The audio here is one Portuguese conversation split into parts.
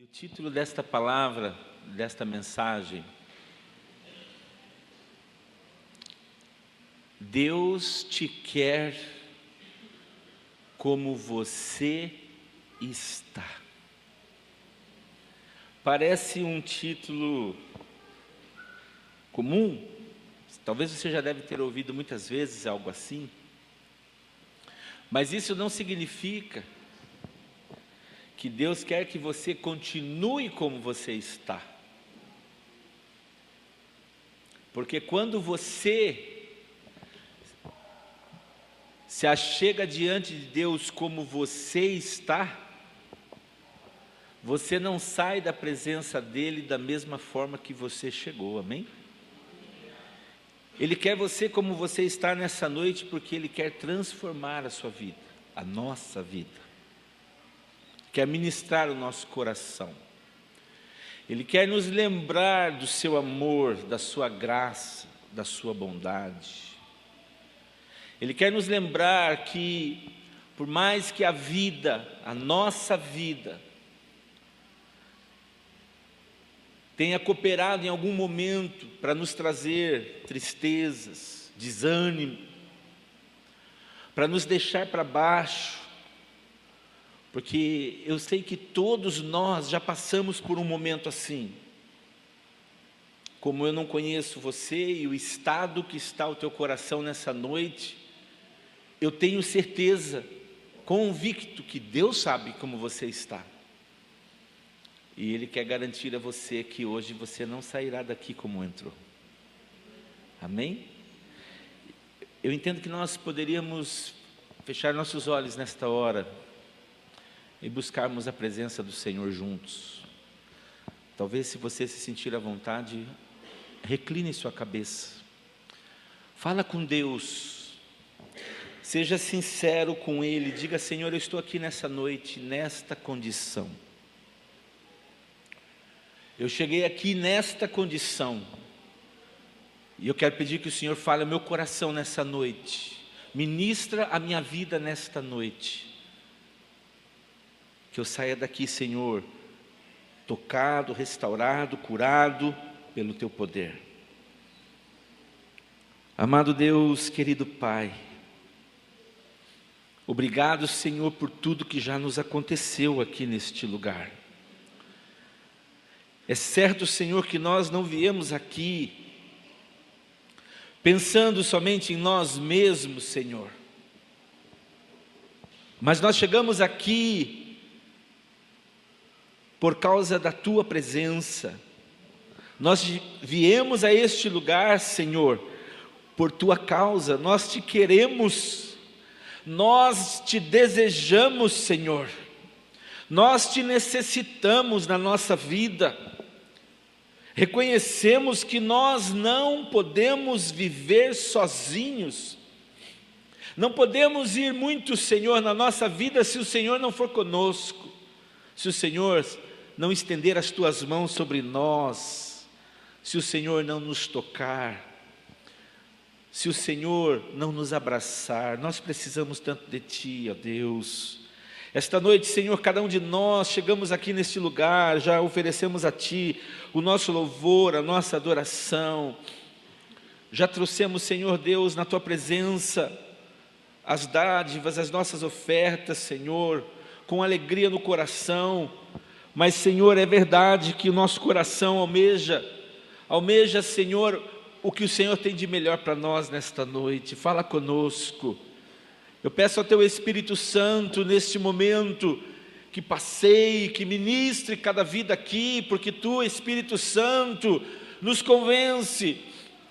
E o título desta palavra, desta mensagem: Deus te quer como você está. Parece um título comum, talvez você já deve ter ouvido muitas vezes algo assim, mas isso não significa que Deus quer que você continue como você está. Porque quando você se achega diante de Deus como você está, você não sai da presença dEle da mesma forma que você chegou, amém? Ele quer você como você está nessa noite, porque Ele quer transformar a sua vida, a nossa vida. Quer ministrar o nosso coração. Ele quer nos lembrar do seu amor, da sua graça, da sua bondade. Ele quer nos lembrar que, por mais que a vida, a nossa vida, tenha cooperado em algum momento para nos trazer tristezas, desânimo, para nos deixar para baixo, porque eu sei que todos nós já passamos por um momento assim. Como eu não conheço você e o estado que está o teu coração nessa noite, eu tenho certeza, convicto, que Deus sabe como você está. E Ele quer garantir a você que hoje você não sairá daqui como entrou. Amém? Eu entendo que nós poderíamos fechar nossos olhos nesta hora e buscarmos a presença do Senhor juntos. Talvez, se você se sentir à vontade, recline sua cabeça. Fala com Deus. Seja sincero com Ele. Diga: Senhor, eu estou aqui nessa noite, nesta condição. Eu cheguei aqui nesta condição. E eu quero pedir que o Senhor fale ao meu coração nessa noite. Ministra a minha vida nesta noite. Que eu saia daqui, Senhor, tocado, restaurado, curado pelo Teu poder. Amado Deus, querido Pai, obrigado, Senhor, por tudo que já nos aconteceu aqui neste lugar. É certo, Senhor, que nós não viemos aqui pensando somente em nós mesmos, Senhor, mas nós chegamos aqui por causa da Tua presença. Nós viemos a este lugar, Senhor, por Tua causa. Nós Te queremos, nós Te desejamos, Senhor. Nós Te necessitamos na nossa vida. Reconhecemos que nós não podemos viver sozinhos. Não podemos ir muito, Senhor, na nossa vida se o Senhor não for conosco. Se o Senhor não estender as Tuas mãos sobre nós, se o Senhor não nos tocar, se o Senhor não nos abraçar, nós precisamos tanto de Ti, ó Deus. Esta noite, Senhor, cada um de nós chegamos aqui neste lugar, já oferecemos a Ti o nosso louvor, a nossa adoração, já trouxemos, Senhor Deus, na Tua presença, as dádivas, as nossas ofertas, Senhor, com alegria no coração. Mas, Senhor, é verdade que o nosso coração almeja, Senhor, o que o Senhor tem de melhor para nós nesta noite. Fala conosco. Eu peço ao Teu Espírito Santo, neste momento, que passeie, que ministre cada vida aqui, porque Tu, Espírito Santo, nos convence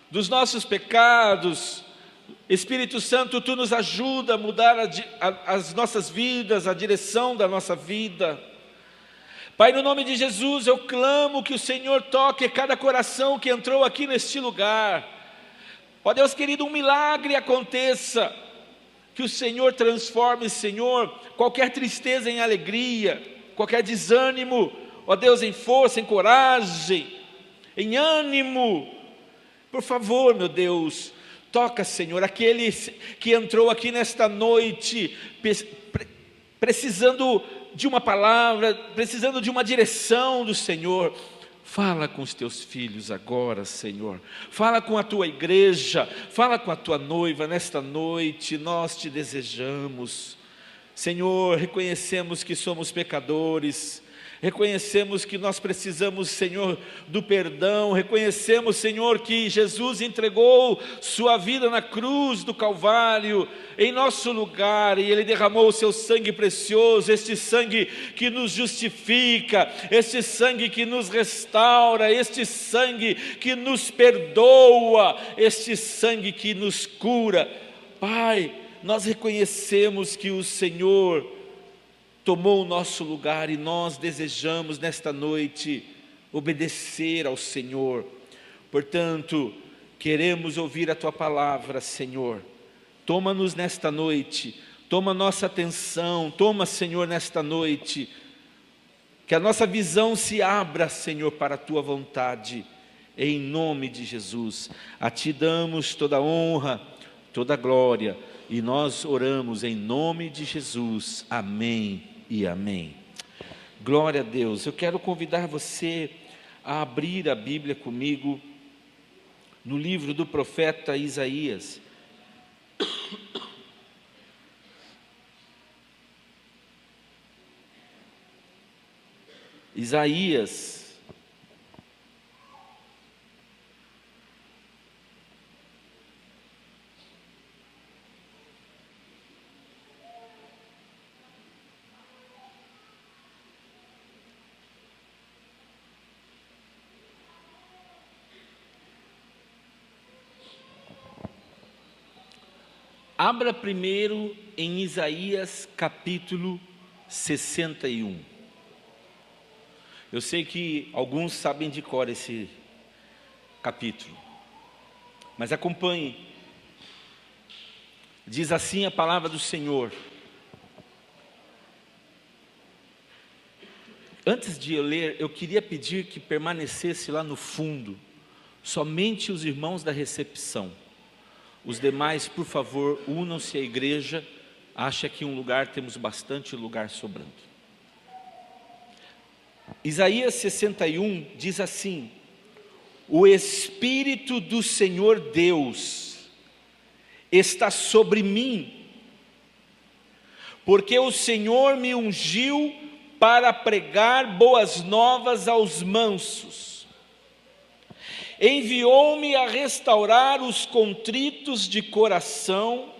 dos nossos pecados. Espírito Santo, Tu nos ajuda a mudar as nossas vidas, a direção da nossa vida. Pai, no nome de Jesus, eu clamo que o Senhor toque cada coração que entrou aqui neste lugar. Ó Deus querido, um milagre aconteça, que o Senhor transforme, Senhor, qualquer tristeza em alegria, qualquer desânimo, ó Deus, em força, em coragem, em ânimo. Por favor, meu Deus, toca, Senhor, aquele que entrou aqui nesta noite, precisando de uma palavra, precisando de uma direção do Senhor, fala com os teus filhos agora, Senhor. Fala com a tua igreja, fala com a tua noiva nesta noite. Nós te desejamos, Senhor. Reconhecemos que somos pecadores, reconhecemos que nós precisamos, Senhor, do perdão. Reconhecemos, Senhor, que Jesus entregou sua vida na cruz do Calvário em nosso lugar, e Ele derramou o seu sangue precioso, este sangue que nos justifica, este sangue que nos restaura, este sangue que nos perdoa, este sangue que nos cura. Pai, nós reconhecemos que o Senhor tomou o nosso lugar, e nós desejamos nesta noite obedecer ao Senhor. Portanto, queremos ouvir a tua palavra, Senhor. Toma-nos nesta noite, toma nossa atenção, toma, Senhor, nesta noite, que a nossa visão se abra, Senhor, para a tua vontade, em nome de Jesus. A ti damos toda a honra, toda a glória, e nós oramos em nome de Jesus. Amém e amém. Glória a Deus. Eu quero convidar você a abrir a Bíblia comigo no livro do profeta Isaías. Isaías, abra primeiro em Isaías capítulo 61. Eu sei que alguns sabem de cor esse capítulo, mas acompanhe. Diz assim a palavra do Senhor. Antes de eu ler, eu queria pedir que permanecesse lá no fundo, somente os irmãos da recepção. Os demais, por favor, unam-se à igreja. Acha que um lugar, temos bastante lugar sobrando. Isaías 61 diz assim: o Espírito do Senhor Deus está sobre mim, porque o Senhor me ungiu para pregar boas novas aos mansos. Enviou-me a restaurar os contritos de coração,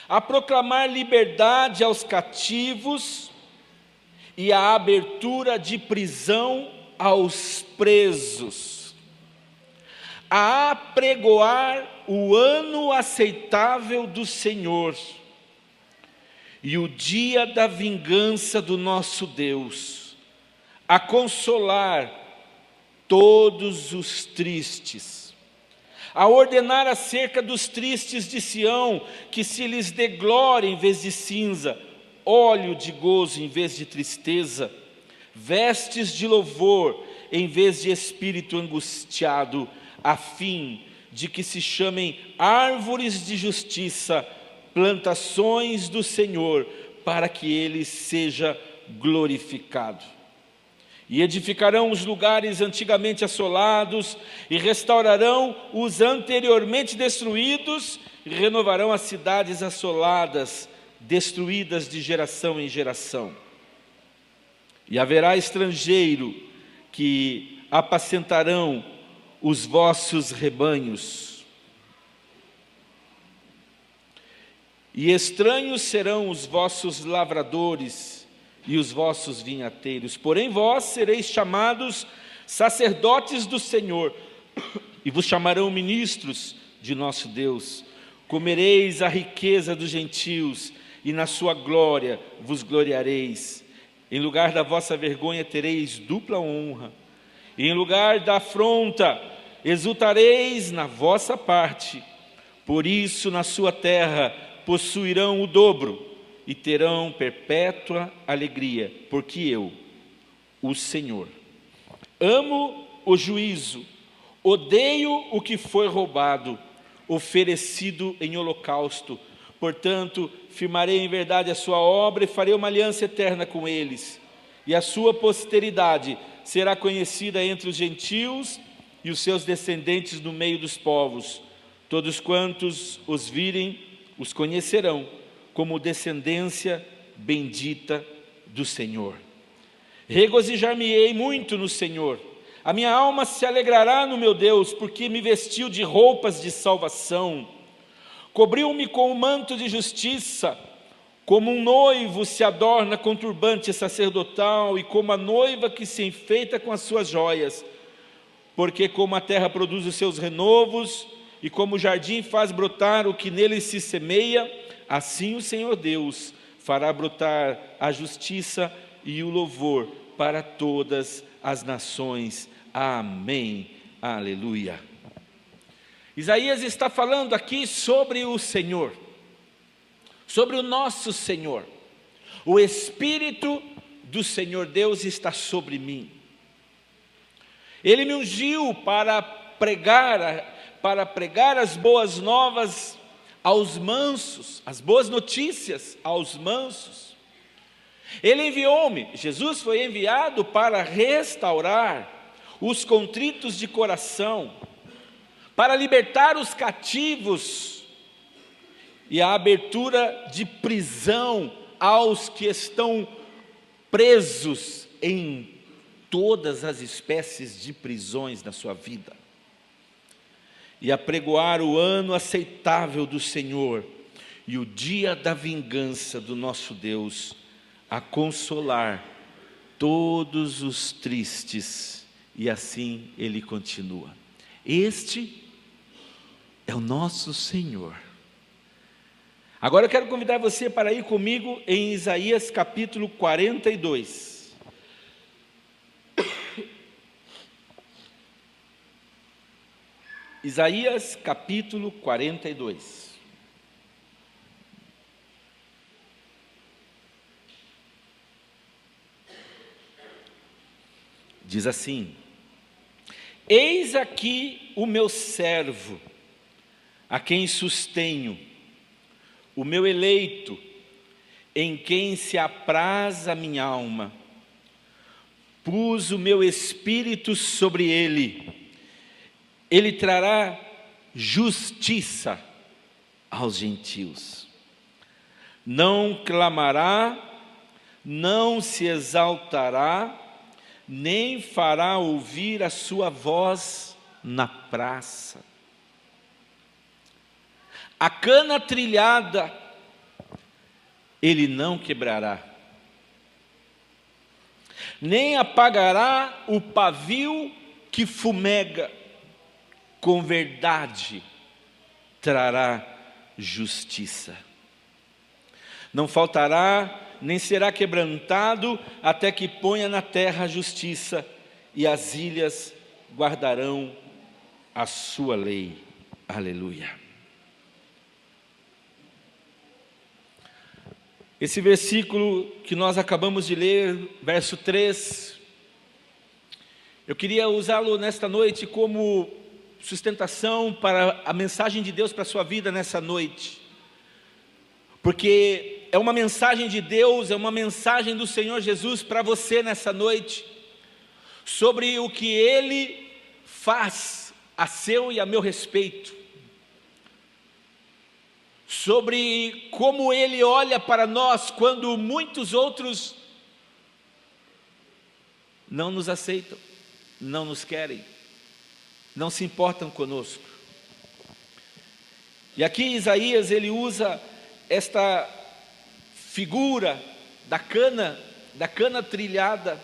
a proclamar liberdade aos cativos e a abertura de prisão aos presos, a apregoar o ano aceitável do Senhor e o dia da vingança do nosso Deus, a consolar todos os tristes, a ordenar acerca dos tristes de Sião, que se lhes dê glória em vez de cinza, óleo de gozo em vez de tristeza, vestes de louvor em vez de espírito angustiado, a fim de que se chamem árvores de justiça, plantações do Senhor, para que Ele seja glorificado. E edificarão os lugares antigamente assolados, e restaurarão os anteriormente destruídos, e renovarão as cidades assoladas, destruídas de geração em geração. E haverá estrangeiro que apacentarão os vossos rebanhos, e estranhos serão os vossos lavradores e os vossos vinhateiros. Porém vós sereis chamados sacerdotes do Senhor, e vos chamarão ministros de nosso Deus. Comereis a riqueza dos gentios, e na sua glória vos gloriareis. Em lugar da vossa vergonha tereis dupla honra, e em lugar da afronta exultareis na vossa parte. Por isso na sua terra possuirão o dobro, e terão perpétua alegria, porque eu, o Senhor, amo o juízo, odeio o que foi roubado, oferecido em holocausto. Portanto, firmarei em verdade a sua obra e farei uma aliança eterna com eles. E a sua posteridade será conhecida entre os gentios e os seus descendentes no meio dos povos. Todos quantos os virem, os conhecerão como descendência bendita do Senhor. Regozijar-me-ei muito no Senhor. A minha alma se alegrará no meu Deus, porque me vestiu de roupas de salvação. Cobriu-me com o manto de justiça, como um noivo se adorna com turbante sacerdotal, e como a noiva que se enfeita com as suas joias. Porque como a terra produz os seus renovos, e como o jardim faz brotar o que nele se semeia, assim o Senhor Deus fará brotar a justiça e o louvor para todas as nações. Amém. Aleluia. Isaías está falando aqui sobre o Senhor, sobre o nosso Senhor. O Espírito do Senhor Deus está sobre mim. Ele me ungiu para pregar as boas novas aos mansos, as boas notícias aos mansos. Ele enviou-me, Jesus foi enviado para restaurar os contritos de coração, para libertar os cativos e a abertura de prisão aos que estão presos em todas as espécies de prisões na sua vida, e apregoar o ano aceitável do Senhor e o dia da vingança do nosso Deus, a consolar todos os tristes. E assim ele continua. Este é o nosso Senhor. Agora eu quero convidar você para ir comigo em Isaías capítulo 42. Isaías capítulo 42. Diz assim: eis aqui o meu servo, a quem sustenho, o meu eleito, em quem se apraz a minha alma. Pus o meu espírito sobre ele. Ele trará justiça aos gentios. Não clamará, não se exaltará, nem fará ouvir a sua voz na praça. A cana trilhada ele não quebrará, nem apagará o pavio que fumega. Com verdade trará justiça. Não faltará, nem será quebrantado, até que ponha na terra a justiça, e as ilhas guardarão a sua lei. Aleluia. Esse versículo que nós acabamos de ler, verso 3, eu queria usá-lo nesta noite como sustentação para a mensagem de Deus para a sua vida nessa noite, porque é uma mensagem de Deus, é uma mensagem do Senhor Jesus para você nessa noite, sobre o que Ele faz a seu e a meu respeito, sobre como Ele olha para nós quando muitos outros não nos aceitam, não nos querem, não se importam conosco. E aqui Isaías ele usa esta figura da cana trilhada,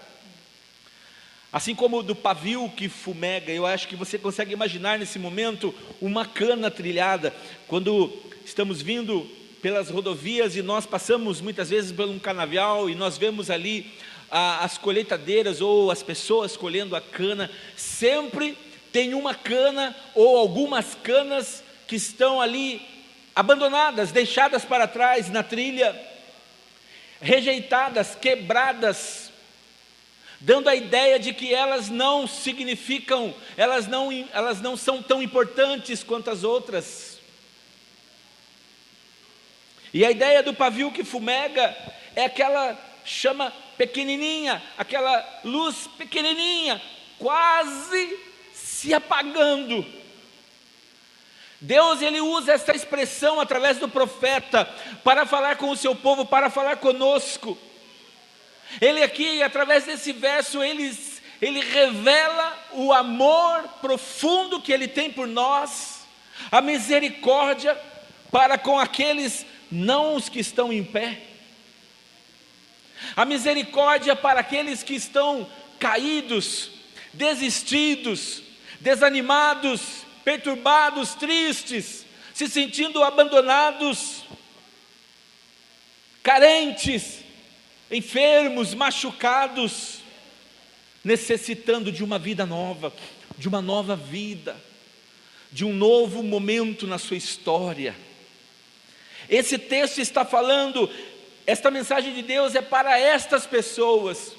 assim como do pavio que fumega. Eu acho que você consegue imaginar nesse momento uma cana trilhada, quando estamos vindo pelas rodovias e nós passamos muitas vezes por um canavial e nós vemos ali as colheitadeiras ou as pessoas colhendo a cana. Sempre tem uma cana ou algumas canas que estão ali abandonadas, deixadas para trás na trilha, rejeitadas, quebradas, dando a ideia de que elas não significam, elas não são tão importantes quanto as outras. E a ideia do pavio que fumega é aquela chama pequenininha, aquela luz pequenininha, quase se apagando. Deus, Ele usa essa expressão através do profeta para falar com o seu povo, para falar conosco. Ele aqui, através desse verso, ele revela o amor profundo que Ele tem por nós, a misericórdia para com aqueles, não os que estão em pé, a misericórdia para aqueles que estão caídos, desistidos, desanimados, perturbados, tristes, se sentindo abandonados, carentes, enfermos, machucados, necessitando de uma vida nova, de uma nova vida, de um novo momento na sua história. Esse texto está falando, esta mensagem de Deus é para estas pessoas.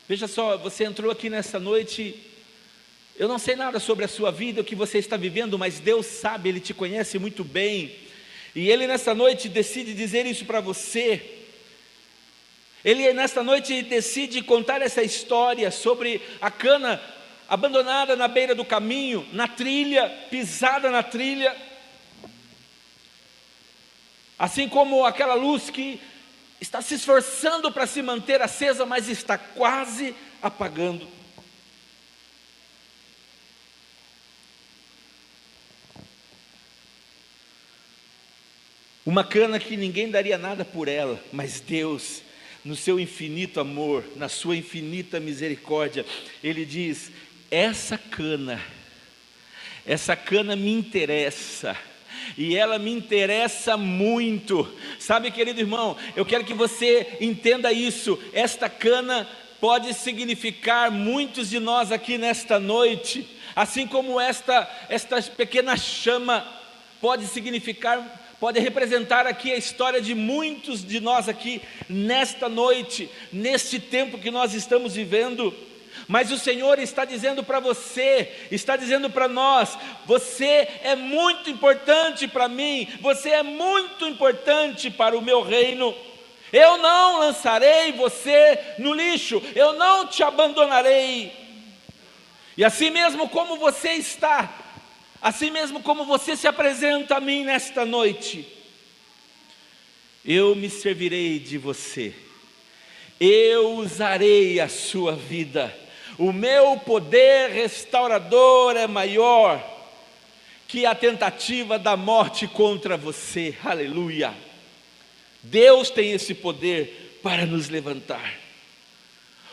Veja só, você entrou aqui nessa noite, eu não sei nada sobre a sua vida, o que você está vivendo, mas Deus sabe, Ele te conhece muito bem, e Ele nessa noite decide dizer isso para você. Ele nesta noite decide contar essa história sobre a cana abandonada na beira do caminho, na trilha, pisada na trilha, assim como aquela luz que está se esforçando para se manter acesa, mas está quase apagando. Uma cana que ninguém daria nada por ela, mas Deus, no seu infinito amor, na sua infinita misericórdia, Ele diz: essa cana me interessa, e ela me interessa muito. Sabe, querido irmão, eu quero que você entenda isso. Esta cana pode significar muitos de nós aqui nesta noite, assim como esta pequena chama pode significar, pode representar aqui a história de muitos de nós aqui nesta noite, neste tempo que nós estamos vivendo. Mas o Senhor está dizendo para você, está dizendo para nós: você é muito importante para mim, você é muito importante para o meu reino. Eu não lançarei você no lixo, eu não te abandonarei. E assim mesmo como você está, assim mesmo como você se apresenta a mim nesta noite, eu me servirei de você, eu usarei a sua vida. O meu poder restaurador é maior que a tentativa da morte contra você. Aleluia! Deus tem esse poder para nos levantar.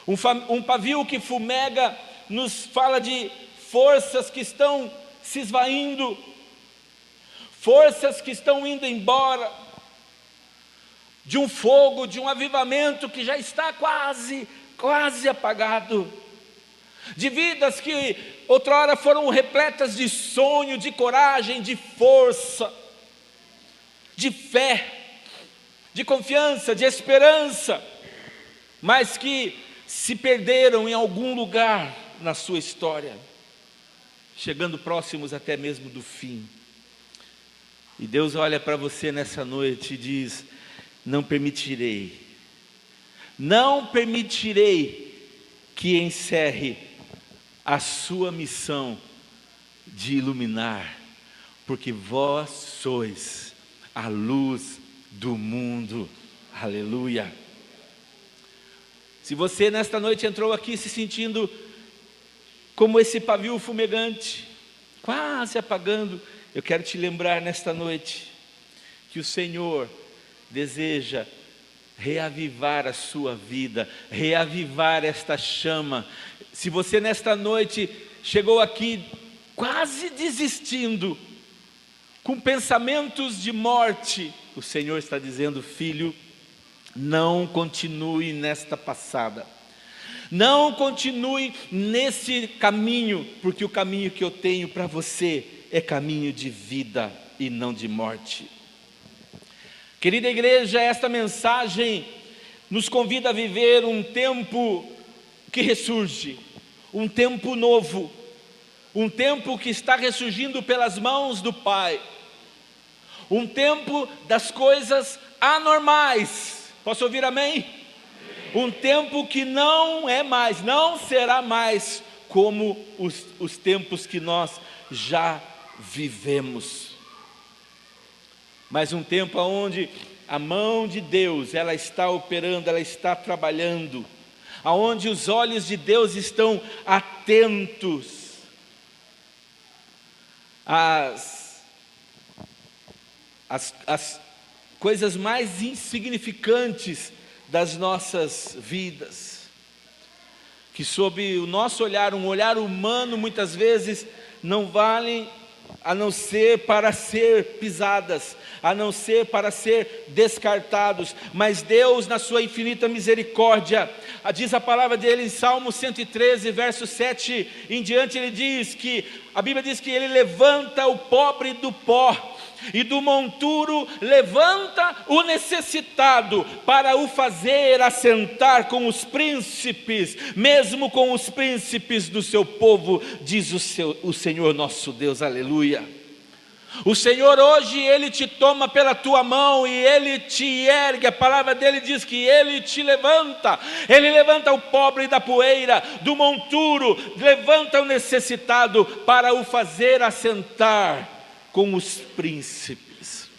Um pavio que fumega nos fala de forças que estão se esvaindo, forças que estão indo embora, de um fogo, de um avivamento que já está quase apagado, de vidas que outrora foram repletas de sonho, de coragem, de força, de fé, de confiança, de esperança, mas que se perderam em algum lugar na sua história, chegando próximos até mesmo do fim. E Deus olha para você nessa noite e diz: não permitirei que encerre a sua missão de iluminar, porque vós sois a luz do mundo. Aleluia! Se você nesta noite entrou aqui se sentindo como esse pavio fumegante, quase apagando, eu quero te lembrar nesta noite que o Senhor deseja reavivar a sua vida, reavivar esta chama. Se você nesta noite chegou aqui quase desistindo, com pensamentos de morte, o Senhor está dizendo: filho, não continue nesta passada, não continue nesse caminho, porque o caminho que eu tenho para você é caminho de vida e não de morte. Querida igreja, esta mensagem nos convida a viver um tempo que ressurge, um tempo novo, um tempo que está ressurgindo pelas mãos do Pai, um tempo das coisas anormais. Posso ouvir amém? Um tempo que não é mais, não será mais como os tempos que nós já vivemos. Mas um tempo onde a mão de Deus, ela está operando, ela está trabalhando, aonde os olhos de Deus estão atentos às coisas mais insignificantes das nossas vidas, que sob o nosso olhar, um olhar humano, muitas vezes não valem a não ser para ser pisadas, a não ser para ser descartados, mas Deus, na sua infinita misericórdia, diz a palavra dele em Salmo 113, verso 7 em diante, a Bíblia diz que ele levanta o pobre do pó, e do monturo levanta o necessitado, para o fazer assentar com os príncipes, mesmo com os príncipes do seu povo, diz o Senhor nosso Deus, aleluia. O Senhor hoje, Ele te toma pela tua mão e Ele te ergue, a palavra dele diz que Ele te levanta, Ele levanta o pobre da poeira, do monturo, levanta o necessitado, para o fazer assentar com os príncipes.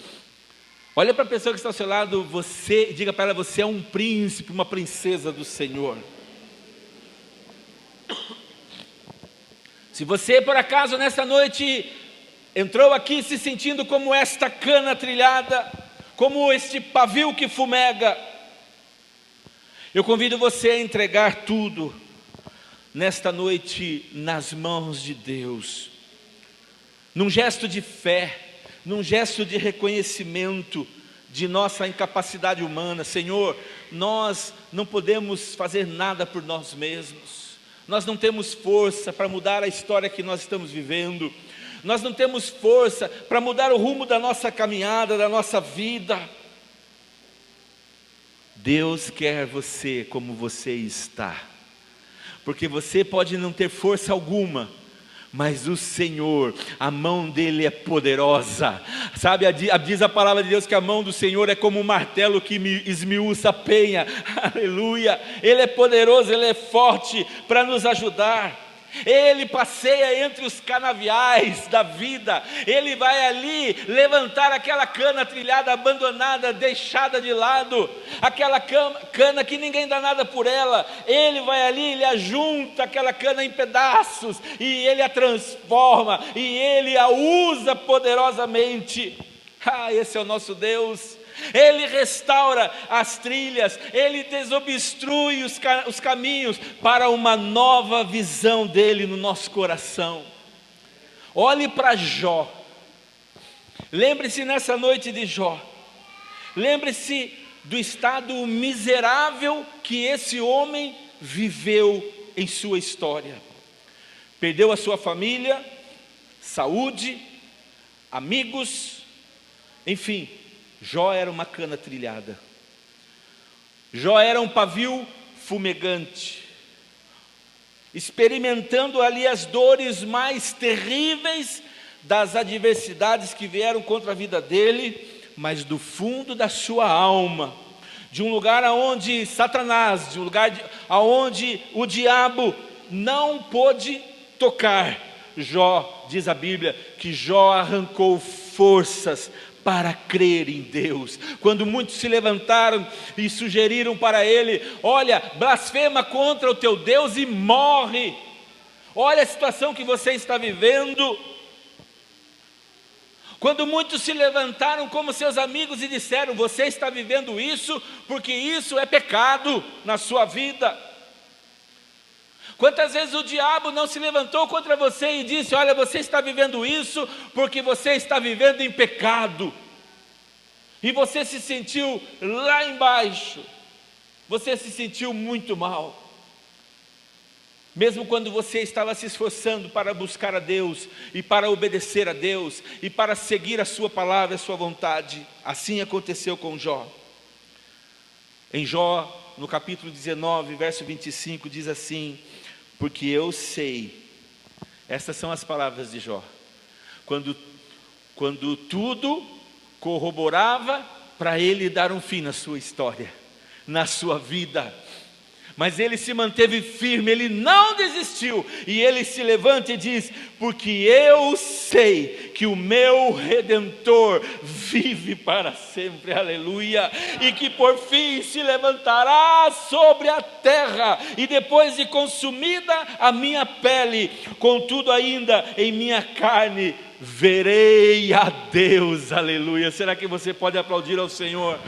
Olha para a pessoa que está ao seu lado, diga para ela: você é um príncipe, uma princesa do Senhor. Se você por acaso nesta noite entrou aqui se sentindo como esta cana trilhada, como este pavio que fumega, eu convido você a entregar tudo nesta noite nas mãos de Deus, num gesto de fé, num gesto de reconhecimento de nossa incapacidade humana. Senhor, nós não podemos fazer nada por nós mesmos, nós não temos força para mudar a história que nós estamos vivendo, nós não temos força para mudar o rumo da nossa caminhada, da nossa vida. Deus quer você como você está, porque você pode não ter força alguma, mas o Senhor, a mão dele é poderosa, sabe, diz a palavra de Deus que a mão do Senhor é como um martelo que esmiuça a penha, aleluia. Ele é poderoso, Ele é forte para nos ajudar. Ele passeia entre os canaviais da vida, Ele vai ali levantar aquela cana trilhada, abandonada, deixada de lado, aquela cana que ninguém dá nada por ela. Ele vai ali, Ele ajunta aquela cana em pedaços, e Ele a transforma, e Ele a usa poderosamente. Esse é o nosso Deus. Ele restaura as trilhas, Ele desobstrui os caminhos para uma nova visão dEle no nosso coração. Olhe para Jó, lembre-se nessa noite de Jó, lembre-se do estado miserável que esse homem viveu em sua história. Perdeu a sua família, saúde, amigos, enfim. Jó era uma cana trilhada, Jó era um pavio fumegante, experimentando ali as dores mais terríveis das adversidades que vieram contra a vida dele, mas do fundo da sua alma, de um lugar aonde Satanás, de um lugar aonde o diabo não pôde tocar, Jó, diz a Bíblia, que Jó arrancou forças para crer em Deus. Quando muitos se levantaram e sugeriram para ele: olha, blasfema contra o teu Deus e morre. Olha a situação que você está vivendo. Quando muitos se levantaram como seus amigos e disseram: você está vivendo isso porque isso é pecado na sua vida. Quantas vezes o diabo não se levantou contra você e disse: olha, você está vivendo isso porque você está vivendo em pecado, e você se sentiu lá embaixo, você se sentiu muito mal, mesmo quando você estava se esforçando para buscar a Deus, e para obedecer a Deus, e para seguir a sua palavra, a sua vontade. Assim aconteceu com Jó. Em Jó, no capítulo 19, verso 25, diz assim: porque eu sei, essas são as palavras de Jó, quando tudo corroborava para ele dar um fim na sua história, na sua vida. Mas ele se manteve firme, ele não desistiu, e ele se levanta e diz: porque eu sei que o meu Redentor vive para sempre, aleluia, e que por fim se levantará sobre a terra, e depois de consumida a minha pele, contudo ainda em minha carne verei a Deus, aleluia. Será que você pode aplaudir ao Senhor?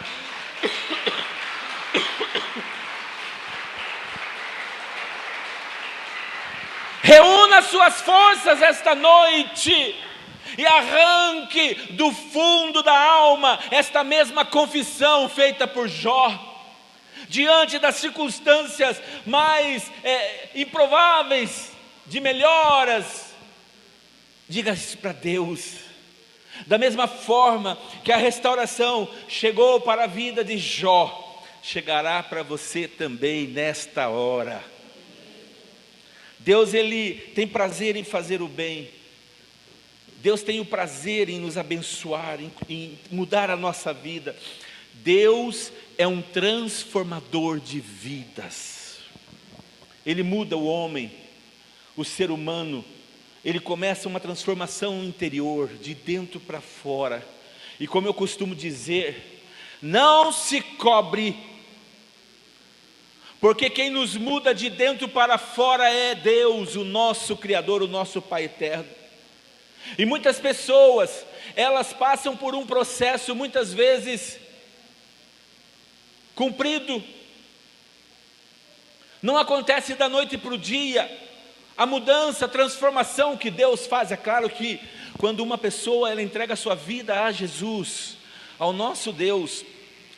Reúna suas forças esta noite e arranque do fundo da alma esta mesma confissão feita por Jó, diante das circunstâncias mais improváveis de melhoras. Diga isso para Deus. Da mesma forma que a restauração chegou para a vida de Jó, chegará para você também nesta hora. Deus, Ele tem prazer em fazer o bem. Deus tem o prazer em nos abençoar, em mudar a nossa vida. Deus é um transformador de vidas. Ele muda o homem, o ser humano. Ele começa uma transformação interior, de dentro para fora. E como eu costumo dizer, não se cobre, porque quem nos muda de dentro para fora é Deus, o nosso Criador, o nosso Pai eterno. E muitas pessoas, elas passam por um processo muitas vezes cumprido. Não acontece da noite para o dia. A mudança, a transformação que Deus faz, é claro que quando uma pessoa ela entrega a sua vida a Jesus, ao nosso Deus,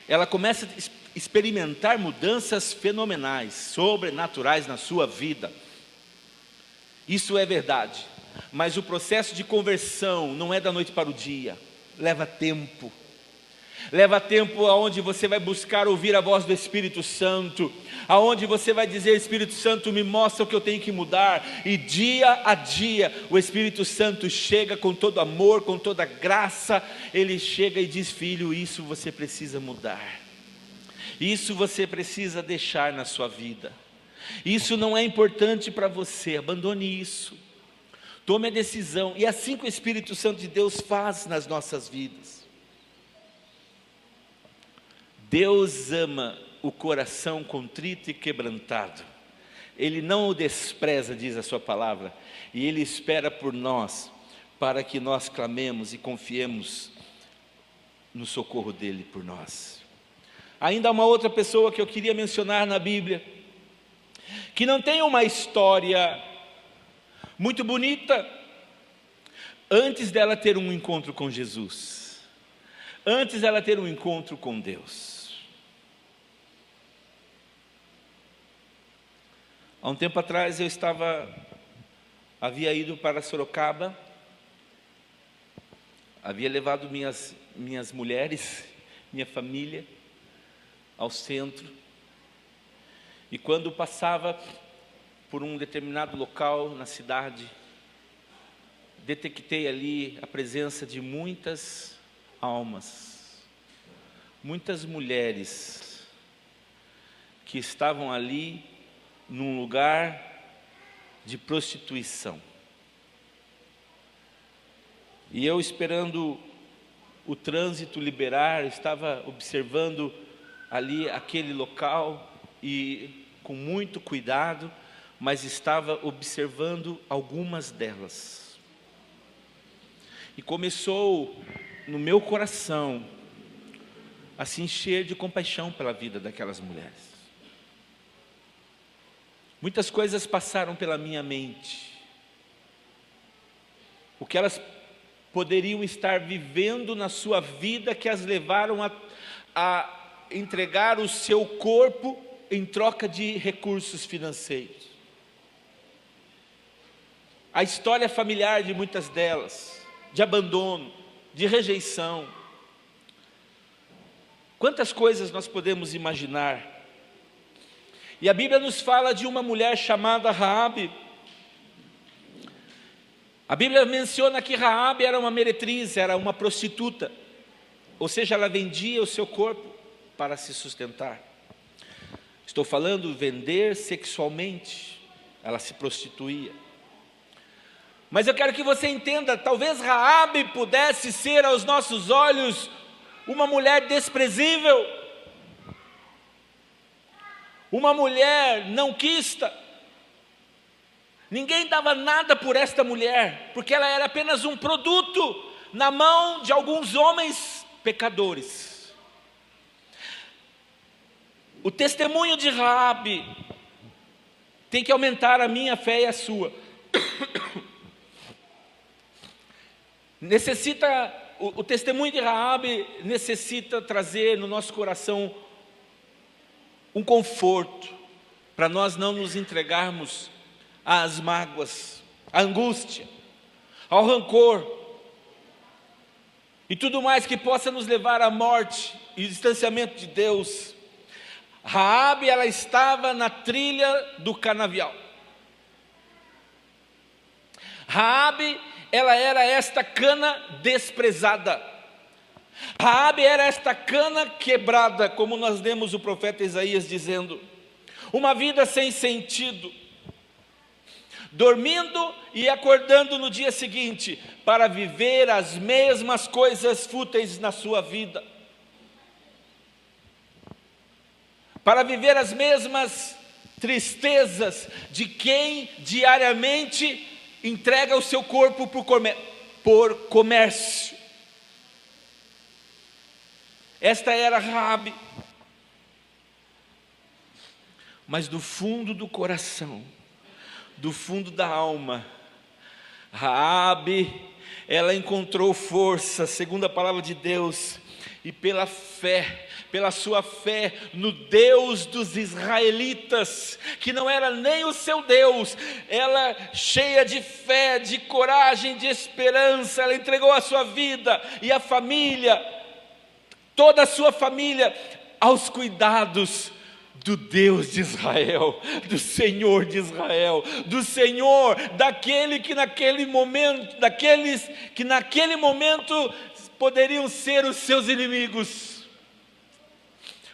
ela começa a experimentar mudanças fenomenais, sobrenaturais na sua vida. Isso é verdade, mas o processo de conversão não é da noite para o dia, leva tempo. Leva tempo aonde você vai buscar ouvir a voz do Espírito Santo, aonde você vai dizer: Espírito Santo, me mostra o que eu tenho que mudar. E dia a dia o Espírito Santo chega com todo amor, com toda graça. Ele chega e diz: filho, isso você precisa mudar, isso você precisa deixar na sua vida, isso não é importante para você, abandone isso, tome a decisão. E assim que o Espírito Santo de Deus faz nas nossas vidas. Deus ama o coração contrito e quebrantado. Ele não o despreza, diz a sua palavra, e Ele espera por nós, para que nós clamemos e confiemos no socorro dEle por nós. Ainda há uma outra pessoa que eu queria mencionar na Bíblia, que não tem uma história muito bonita, antes dela ter um encontro com Jesus, antes dela ter um encontro com Deus. Há um tempo atrás eu havia ido para Sorocaba, havia levado minhas mulheres, minha família, ao centro, e quando passava por um determinado local na cidade, detectei ali a presença de muitas almas, muitas mulheres, que estavam ali num lugar de prostituição. E eu, esperando o trânsito liberar, estava observando ali aquele local, e com muito cuidado, mas estava observando algumas delas. E começou no meu coração a se encher de compaixão pela vida daquelas mulheres. Muitas coisas passaram pela minha mente, o que elas poderiam estar vivendo na sua vida, que as levaram a entregar o seu corpo em troca de recursos financeiros. A história familiar de muitas delas, de abandono, de rejeição. Quantas coisas nós podemos imaginar? E a Bíblia nos fala de uma mulher chamada Raabe. A Bíblia menciona que Raabe era uma meretriz, era uma prostituta. ou seja, ela vendia o seu corpo para se sustentar. Estou falando vender sexualmente, ela se prostituía. Mas eu quero que você entenda, talvez Raabe pudesse ser aos nossos olhos uma mulher desprezível, uma mulher não quista. Ninguém dava nada por esta mulher, porque ela era apenas um produto na mão de alguns homens pecadores. O testemunho de Raabe tem que aumentar a minha fé e a sua. O testemunho de Raabe necessita trazer no nosso coração um conforto, para nós não nos entregarmos às mágoas, à angústia, ao rancor, e tudo mais que possa nos levar à morte e distanciamento de Deus. Raabe, ela estava na trilha do canavial. Raabe, ela era esta cana desprezada. Raabe era esta cana quebrada, como nós lemos o profeta Isaías dizendo, uma vida sem sentido, dormindo e acordando no dia seguinte, para viver as mesmas coisas fúteis na sua vida, para viver as mesmas tristezas de quem diariamente entrega o seu corpo por comércio. Esta era Raabe. Mas do fundo do coração, do fundo da alma, Raabe, ela encontrou força, segundo a palavra de Deus, e pela fé, pela sua fé no Deus dos israelitas, que não era nem o seu Deus, ela cheia de fé, de coragem, de esperança, ela entregou a sua vida e a família, toda a sua família, aos cuidados do Deus de Israel, do Senhor de Israel, do Senhor, daquele que naquele momento, daqueles que naquele momento poderiam ser os seus inimigos.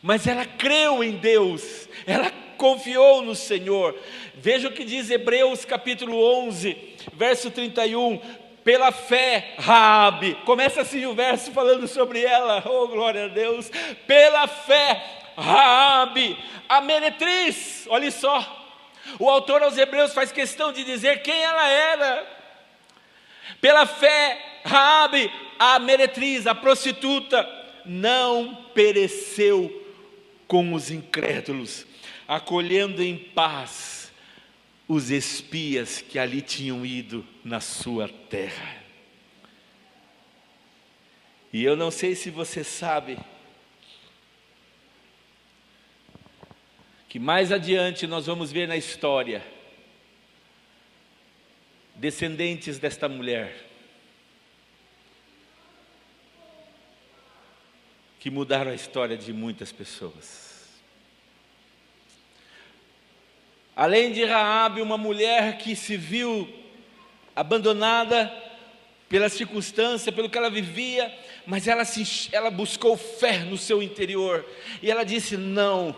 Mas ela creu em Deus, ela confiou no Senhor. Veja o que diz Hebreus capítulo 11, verso 31, pela fé, Raabe, começa assim o verso falando sobre ela, oh glória a Deus, pela fé, Raabe, a meretriz, olha só, o autor aos Hebreus faz questão de dizer quem ela era. Pela fé, Raabe, a meretriz, a prostituta, não pereceu com os incrédulos, acolhendo em paz os espias que ali tinham ido na sua terra. E eu não sei se você sabe que mais adiante nós vamos ver na história descendentes desta mulher que mudaram a história de muitas pessoas. Além de Raabe, uma mulher que se viu abandonada pela circunstância, pelo que ela vivia, mas ela buscou fé no seu interior, e ela disse: não,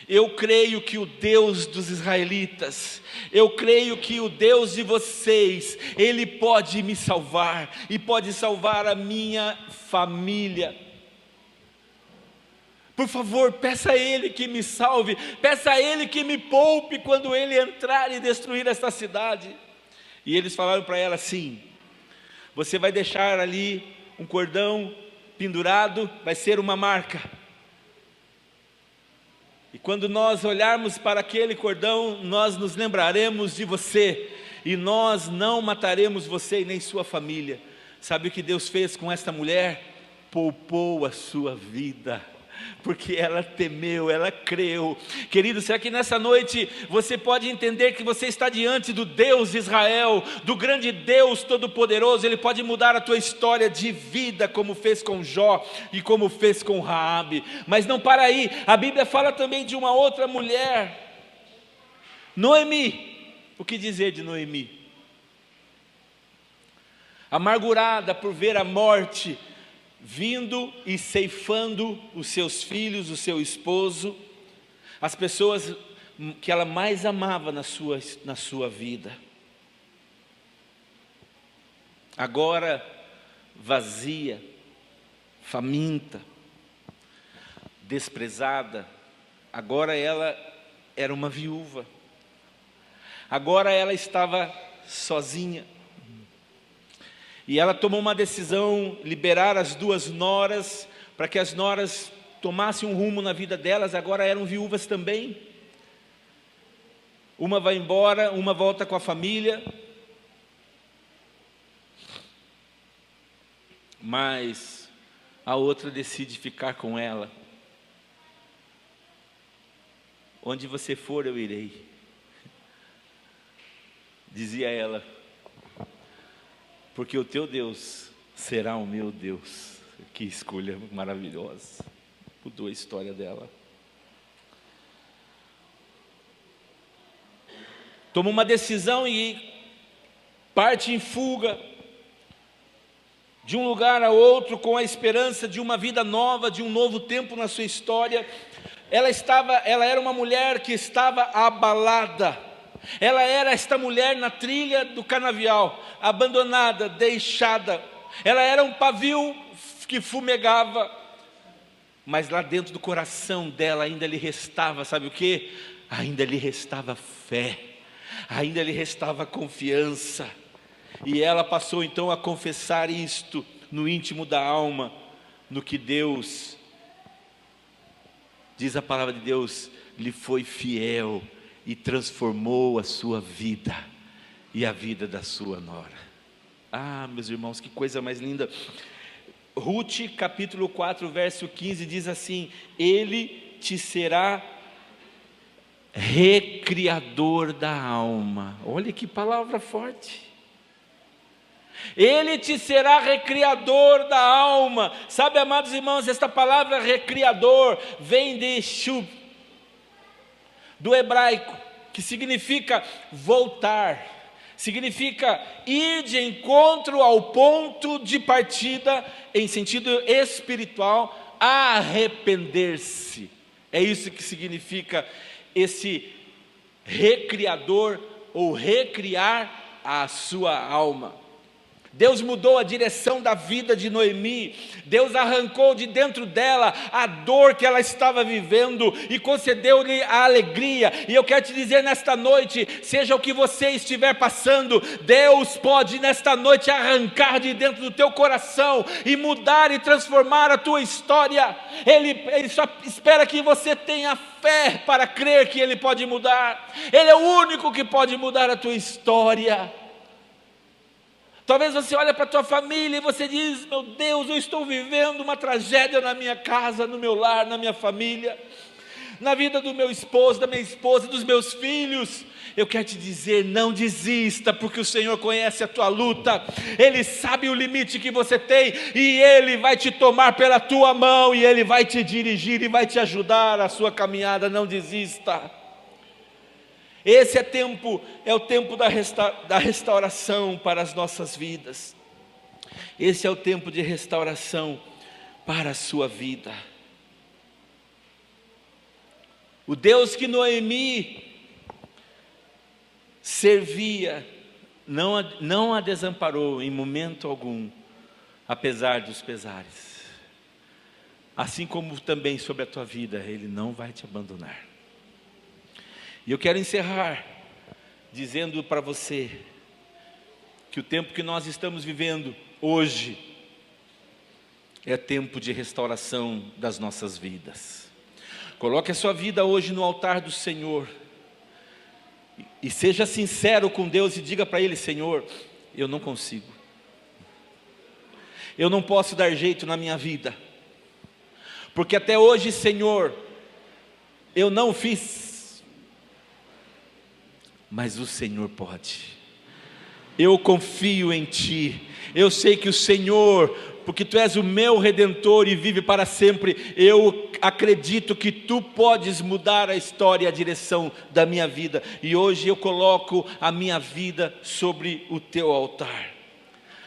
eu creio que o Deus dos israelitas, eu creio que o Deus de vocês, Ele pode me salvar, e pode salvar a minha família. Por favor, peça a Ele que me salve, peça a Ele que me poupe quando Ele entrar e destruir esta cidade. E eles falaram para ela assim: você vai deixar ali um cordão pendurado, vai ser uma marca. E quando nós olharmos para aquele cordão, nós nos lembraremos de você, e nós não mataremos você e nem sua família. Sabe o que Deus fez com esta mulher? Poupou a sua vida, porque ela temeu, ela creu. Querido, será que nessa noite você pode entender que você está diante do Deus de Israel, do grande Deus Todo-Poderoso? Ele pode mudar a tua história de vida, como fez com Jó e como fez com Raabe. Mas não para aí, a Bíblia fala também de uma outra mulher, Noemi. O que dizer de Noemi? Amargurada por ver a morte vindo e ceifando os seus filhos, o seu esposo, as pessoas que ela mais amava na sua vida. Agora vazia, faminta, desprezada. Agora ela era uma viúva. Agora ela estava sozinha. E ela tomou uma decisão, liberar as 2 noras, para que as noras tomassem um rumo na vida delas. Agora eram viúvas também. Uma vai embora, uma volta com a família. Mas a outra decide ficar com ela. Onde você for, eu irei, dizia ela, porque o teu Deus será o meu Deus. Que escolha maravilhosa. Mudou a história dela. Toma uma decisão e parte em fuga, de um lugar a outro, com a esperança de uma vida nova, de um novo tempo na sua história. Ela era uma mulher que estava abalada. Ela era esta mulher na trilha do canavial, abandonada, deixada. Ela era um pavio que fumegava, mas lá dentro do coração dela ainda lhe restava, sabe o que? Ainda lhe restava fé, ainda lhe restava confiança. E ela passou então a confessar isto no íntimo da alma, no que Deus, diz a palavra de Deus, lhe foi fiel e transformou a sua vida e a vida da sua nora. Ah, meus irmãos, que coisa mais linda. Ruth, capítulo 4, verso 15, diz assim: Ele te será recriador da alma. Olha que palavra forte. Ele te será recriador da alma. Sabe, amados irmãos, esta palavra recriador vem de shub, do hebraico, que significa voltar, significa ir de encontro ao ponto de partida, em sentido espiritual, arrepender-se. É isso que significa esse recriador, ou recriar a sua alma. Deus mudou a direção da vida de Noemi. Deus arrancou de dentro dela a dor que ela estava vivendo e concedeu-lhe a alegria. E eu quero te dizer nesta noite, seja o que você estiver passando, Deus pode nesta noite arrancar de dentro do teu coração e mudar e transformar a tua história. Ele só espera que você tenha fé para crer que Ele pode mudar. Ele é o único que pode mudar a tua história. Talvez você olhe para a tua família e você diz: meu Deus, eu estou vivendo uma tragédia na minha casa, no meu lar, na minha família, na vida do meu esposo, da minha esposa, dos meus filhos. Eu quero te dizer, não desista, porque o Senhor conhece a tua luta, Ele sabe o limite que você tem, e Ele vai te tomar pela tua mão, e Ele vai te dirigir, e vai te ajudar a sua caminhada. Não desista. Esse é o tempo da restauração para as nossas vidas. Esse é o tempo de restauração para a sua vida. O Deus que Noemi servia, não a desamparou em momento algum, apesar dos pesares. Assim como também sobre a tua vida, Ele não vai te abandonar. E eu quero encerrar dizendo para você que o tempo que nós estamos vivendo hoje é tempo de restauração das nossas vidas. Coloque a sua vida hoje no altar do Senhor e seja sincero com Deus e diga para Ele: Senhor, eu não consigo, eu não posso dar jeito na minha vida, porque até hoje, Senhor, eu não fiz, mas o Senhor pode. Eu confio em Ti. Eu sei que o Senhor, porque Tu és o meu Redentor e vive para sempre, eu acredito que Tu podes mudar a história e a direção da minha vida. E hoje eu coloco a minha vida sobre o Teu altar.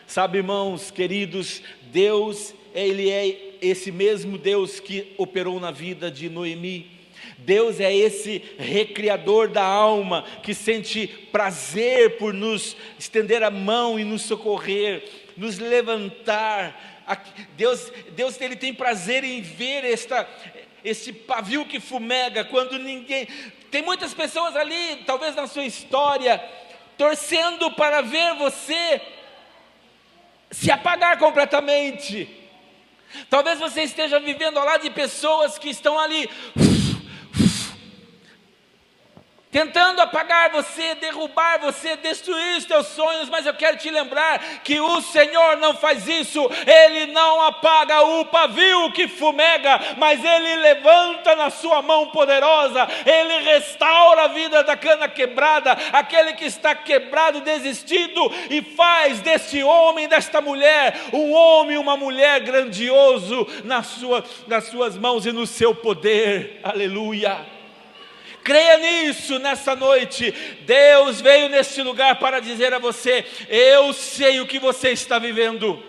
Sabe, irmãos queridos, Deus, Ele é esse mesmo Deus que operou na vida de Noemi. Deus é esse recriador da alma, que sente prazer por nos estender a mão e nos socorrer, nos levantar. Deus ele tem prazer em ver esse pavio que fumega, quando ninguém... Tem muitas pessoas ali, talvez na sua história, torcendo para ver você se apagar completamente. Talvez você esteja vivendo ao lado de pessoas que estão ali tentando apagar você, derrubar você, destruir os teus sonhos, mas eu quero te lembrar que o Senhor não faz isso. Ele não apaga o pavio que fumega, mas Ele levanta na sua mão poderosa, Ele restaura a vida da cana quebrada, aquele que está quebrado, desistido, e faz deste homem, desta mulher, um homem e uma mulher grandioso nas suas mãos e no seu poder. Aleluia! Creia nisso nessa noite. Deus veio neste lugar para dizer a você: eu sei o que você está vivendo,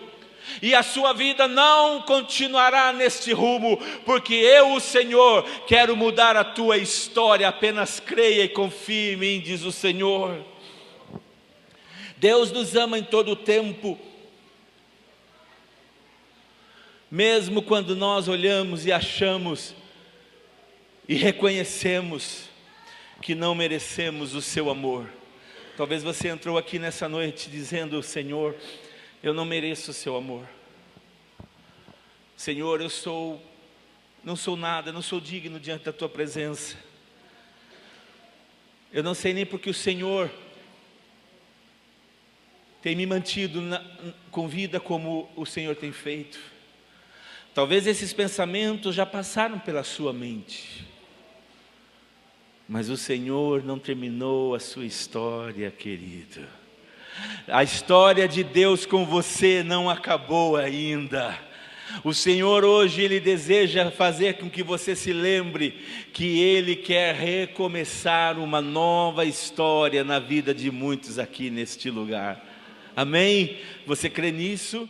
e a sua vida não continuará neste rumo, porque eu, o Senhor, quero mudar a tua história. Apenas creia e confie em mim, diz o Senhor. Deus nos ama em todo o tempo, mesmo quando nós olhamos e achamos e reconhecemos que não merecemos o seu amor. Talvez você entrou aqui nessa noite dizendo: Senhor, eu não mereço o seu amor. Senhor, não sou nada, não sou digno diante da tua presença. Eu não sei nem porque o Senhor tem me mantido com vida como o Senhor tem feito. Talvez esses pensamentos já passaram pela sua mente, mas o Senhor não terminou a sua história, querido. A história de Deus com você não acabou ainda. O Senhor hoje, Ele deseja fazer com que você se lembre que Ele quer recomeçar uma nova história na vida de muitos aqui neste lugar. Amém? Você crê nisso?